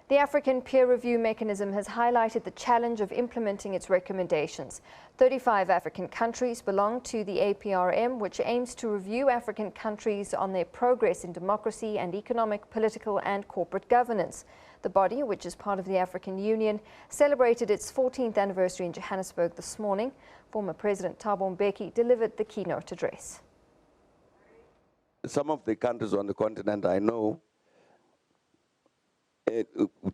The African peer review mechanism has highlighted the challenge of implementing its recommendations. 35 African countries belong to the APRM, which aims to review African countries on their progress in democracy and economic, political and corporate governance. The body, which is part of the African Union, celebrated its 14th anniversary in Johannesburg this morning. Former President Thabo Mbeki delivered the keynote address. Some of the countries on the continent I know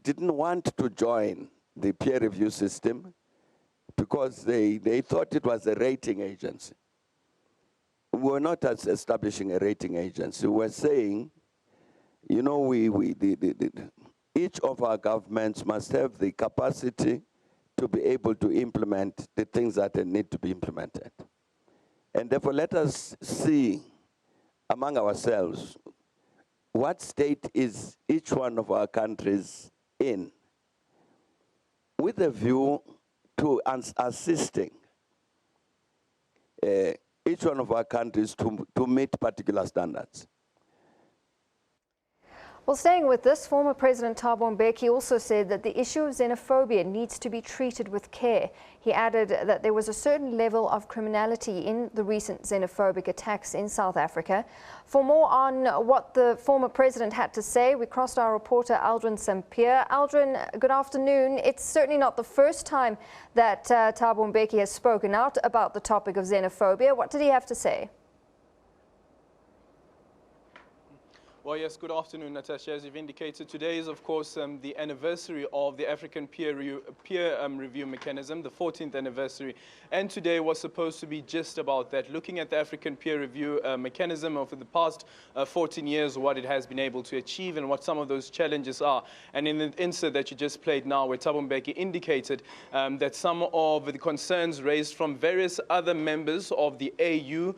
didn't want to join the peer review system because they thought it was a rating agency. We were not establishing a rating agency. We were saying, you know, each of our governments must have the capacity to be able to implement the things that need to be implemented. And therefore, let us see among ourselves what state is each one of our countries in, with a view to assisting each one of our countries to meet particular standards. Well, staying with this, former President Thabo Mbeki also said that the issue of xenophobia needs to be treated with care. He added that there was a certain level of criminality in the recent xenophobic attacks in South Africa. For more on what the former president had to say, we crossed our reporter Aldrin Sampier. Aldrin, good afternoon. It's certainly not the first time that Thabo Mbeki has spoken out about the topic of xenophobia. What did he have to say? Well, yes, good afternoon, Natasha. As you've indicated, today is, of course, the anniversary of the African peer review mechanism, the 14th anniversary. And today was supposed to be just about that, looking at the African peer review mechanism over the past 14 years, what it has been able to achieve and what some of those challenges are. And in the insert that you just played now, where Thabo Mbeki indicated that some of the concerns raised from various other members of the AU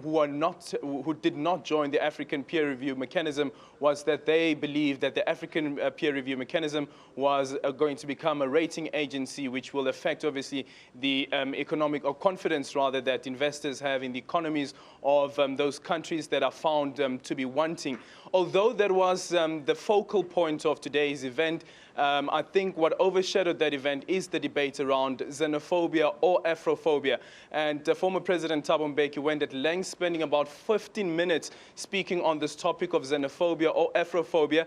who did not join the African peer review mechanism was that they believed that the African peer review mechanism was going to become a rating agency, which will affect obviously the economic or confidence rather that investors have in the economies of those countries that are found to be wanting. Although that was the focal point of today's event, I think what overshadowed that event is the debate around xenophobia or Afrophobia. And former President Thabo Mbeki went at length, spending about 15 minutes speaking on this topic of xenophobia or Afrophobia.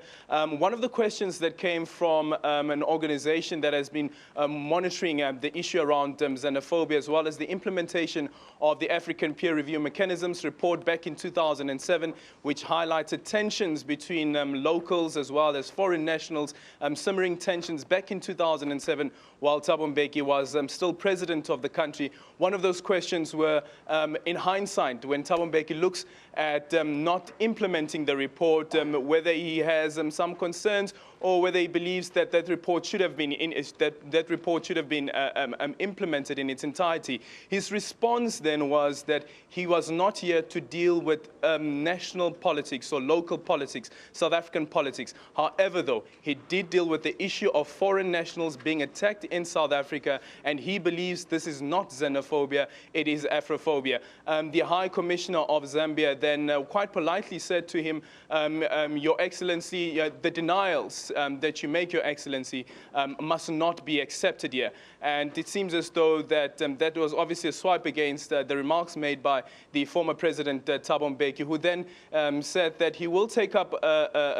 One of the questions that came from an organization that has been monitoring the issue around xenophobia, as well as the implementation of the African peer review mechanisms report back in 2007, which highlighted tensions between locals as well as foreign nationals, simmering tensions back in 2007 while Thabo Mbeki was still president of the country. One of those questions were, in hindsight, when Thabo Mbeki looks at not implementing the report, whether he has some concerns or whether he believes that that report should have been implemented in its entirety. His response then was that he was not here to deal with national politics or local politics, South African politics. However, though, he did deal with the issue of foreign nationals being attacked in South Africa, and he believes this is not xenophobia, it is Afrophobia. The High Commissioner of Zambia then quite politely said to him, Your Excellency, the denials that you make, Your Excellency, must not be accepted here. And it seems as though that that was obviously a swipe against the remarks made by the former President Thabo Mbeki, who then said that he will take up,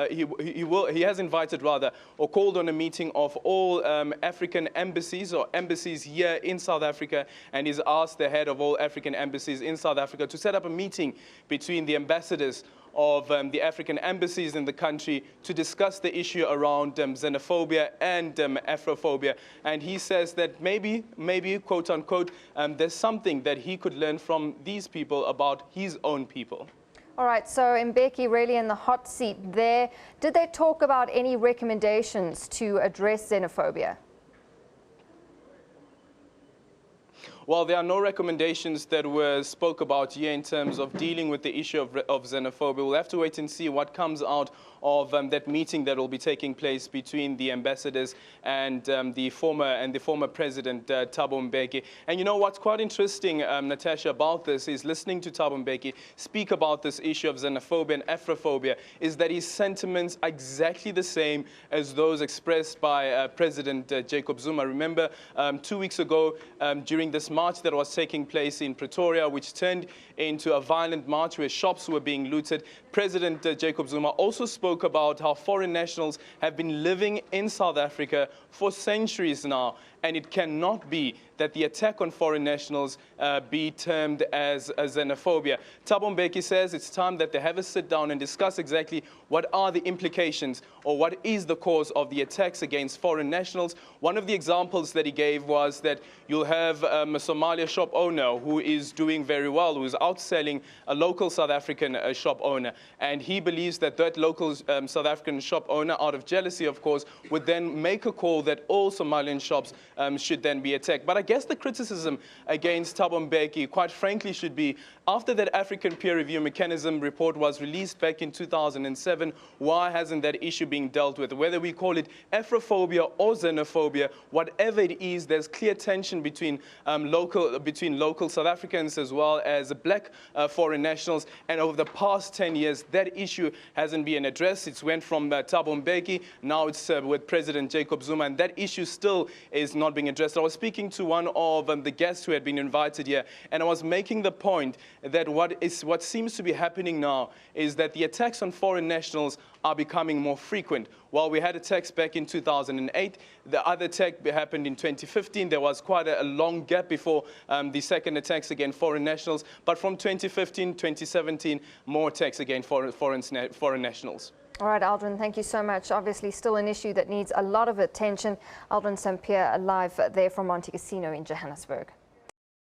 he has invited rather, or called on a meeting of all African embassies or embassies here in South Africa, and he's asked the head of all African embassies in South Africa to set up a meeting between the ambassadors of the African embassies in the country to discuss the issue around xenophobia and Afrophobia. And he says that maybe, quote unquote, there's something that he could learn from these people about his own people. All right, so Mbeki really in the hot seat there. Did they talk about any recommendations to address xenophobia? Well, there are no recommendations that were spoke about here in terms of dealing with the issue of xenophobia. We'll have to wait and see what comes out of that meeting that will be taking place between the ambassadors and the former president, Thabo Mbeki. And you know what's quite interesting, Natasha, about this is listening to Thabo Mbeki speak about this issue of xenophobia and Afrophobia, is that his sentiments are exactly the same as those expressed by President Jacob Zuma. Remember, 2 weeks ago, during this march that was taking place in Pretoria, which turned into a violent march where shops were being looted, President Jacob Zuma also spoke about how foreign nationals have been living in South Africa for centuries now, and it cannot be that the attack on foreign nationals be termed as a xenophobia. Thabo Mbeki says it's time that they have a sit down and discuss exactly what are the implications or what is the cause of the attacks against foreign nationals. One of the examples that he gave was that you'll have a Somalia shop owner who is doing very well, who is outselling a local South African shop owner. And he believes that that local South African shop owner, out of jealousy, of course, would then make a call that all Somalian shops should then be attacked. But I guess the criticism against Thabo Mbeki, quite frankly, should be after that African peer review mechanism report was released back in 2007, why hasn't that issue being dealt with? Whether we call it Afrophobia or xenophobia, whatever it is, there's clear tension between local South Africans as well as black foreign nationals. And over the past 10 years, that issue hasn't been addressed. It's went from Thabo Mbeki, now it's with President Jacob Zuma, and that issue still is not being addressed. I was speaking to one of the guests who had been invited here, and I was making the point that what seems to be happening now is that the attacks on foreign nationals are becoming more frequent. While we had attacks back in 2008, the other attack happened in 2015. There was quite a long gap before the second attacks against foreign nationals. But from 2015, 2017, more attacks against foreign nationals. All right, Aldrin, thank you so much. Obviously, still an issue that needs a lot of attention. Aldrin St. Pierre, live there from Monte Casino in Johannesburg.